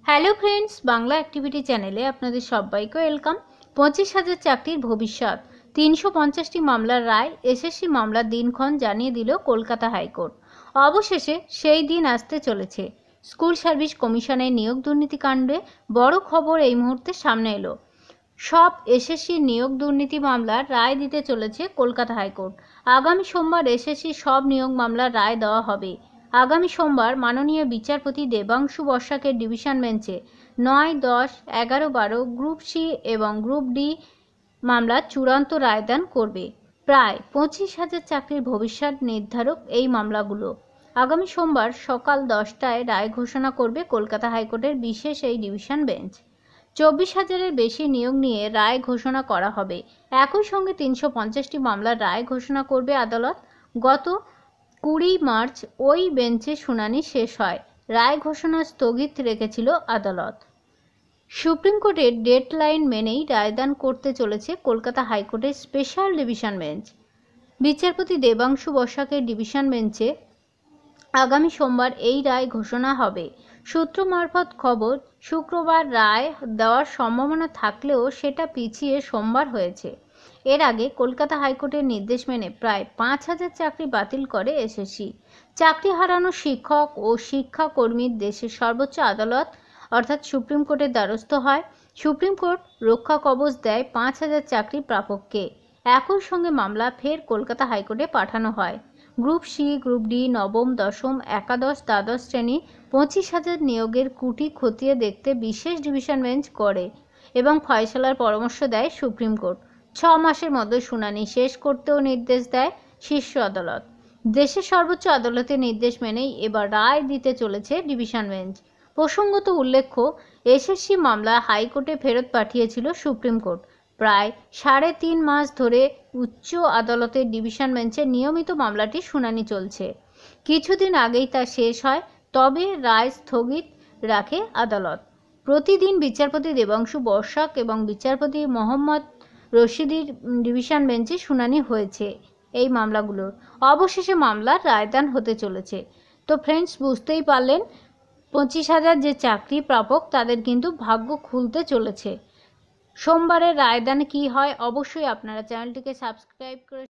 Hello friends, Bangla activity চ্যানেলে আপনাদের সবাইকে ওয়েলকাম। 25,000 চাকরির ভবিষ্যৎ, 350টি মামলার রায়, এসএসসি মামলার দিনক্ষণ জানিয়ে দিল কলকাতা হাইকোর্ট। অবশেষে সেই দিন আসতে চলেছে। স্কুল সার্ভিস কমিশনের নিয়োগ দুর্নীতিকাণ্ডে বড় খবর এই মুহূর্তে সামনে এলো। সব এসএসসি নিয়োগ দুর্নীতি মামলার রায় দিতে চলেছে কলকাতা হাইকোর্ট। আগামী সোমবার এসএসসি সব নিয়োগ মামলার রায় দেওয়া হবে। আগামী সোমবার মাননীয় বিচারপতি দেবাংশু বসাকের ডিভিশন বেঞ্চে 9, 10, 11, 12 গ্রুপ সি এবং গ্রুপ ডি মামলার চূড়ান্ত রায়দান করবে। প্রায় 25,000 চাকরির ভবিষ্যৎ নির্ধারক এই মামলাগুলো। আগামী সোমবার সকাল 10টায় রায় ঘোষণা করবে কলকাতা হাইকোর্টের বিশেষ এই ডিভিশন বেঞ্চ। 24,000-এর বেশি নিয়োগ নিয়ে রায় ঘোষণা করা হবে। একই সঙ্গে 350টি মামলার রায় ঘোষণা করবে আদালত। গত 20 মার্চ ওই বেঞ্চে শুনানি শেষ হয়। রায় ঘোষণা স্থগিত রেখেছিল আদালত। সুপ্রিম কোর্টের ডেডলাইন মেনেই রায়দান করতে চলেছে কলকাতা হাইকোর্টের স্পেশাল ডিভিশন বেঞ্চ। বিচারপতি দেবাংশু বসাকের ডিভিশন বেঞ্চে আগামী সোমবার এই রায় ঘোষণা হবে। সূত্র মারফত খবর, শুক্রবার রায় দেওয়ার সম্ভাবনা থাকলেও সেটা পিছিয়ে সোমবার হয়েছে। এর আগে কলকাতা হাইকোর্টের নির্দেশ মেনে প্রায় 5,000 চাকরি বাতিল করে এসএসসি। চাকরি হারানো শিক্ষক ও শিক্ষাকর্মীর দেশের সর্বোচ্চ আদালত অর্থাৎ সুপ্রিম কোর্টের দ্বারস্থ হয়। সুপ্রিম কোর্ট রক্ষা কবচ দেয় 5,000 চাকরি প্রাপককে। একই সঙ্গে মামলা ফের কলকাতা হাইকোর্টে পাঠানো হয়। গ্রুপ সি, গ্রুপ ডি, নবম, দশম, একাদশ, দ্বাদশ শ্রেণী 25,000 নিয়োগের কুটি খতিয়ে দেখতে বিশেষ ডিভিশন বেঞ্চ করে এবং ফয়সালার পরামর্শ দেয় সুপ্রিম কোর্ট। 6 মাসের মধ্যে শুনানি শেষ করতেও নির্দেশ দেয় শীর্ষ আদালত। দেশের সর্বোচ্চ আদালতের নির্দেশ মেনেই এবার রায় দিতে চলেছে ডিভিশন বেঞ্চ। প্রসঙ্গত উল্লেখ্য, এসএসসি মামলা হাইকোর্টে ফেরত পাঠিয়েছিল সুপ্রিম কোর্ট। প্রায় 3.5 মাস ধরে উচ্চ আদালতের ডিভিশন বেঞ্চে নিয়মিত মামলাটি শুনানি চলছে। কিছুদিন আগেই তা শেষ হয়, তবে রায় স্থগিত রাখে আদালত। প্রতিদিন বিচারপতি দেবাংশু বসাক এবং বিচারপতি মোহাম্মদ রশিদির ডিভিশন বেঞ্চে শুনানি হয়েছে এই মামলাগুলোর। অবশেষে মামলার রায়দান হতে চলেছে। তো ফ্রেন্ডস, বুঝতেই পারলেন 25,000 যে চাকরি প্রাপক তাদের কিন্তু ভাগ্য খুলতে চলেছে। সোমবারের রায়দানে কি হয় অবশ্যই আপনারা চ্যানেলটিকে সাবস্ক্রাইব করে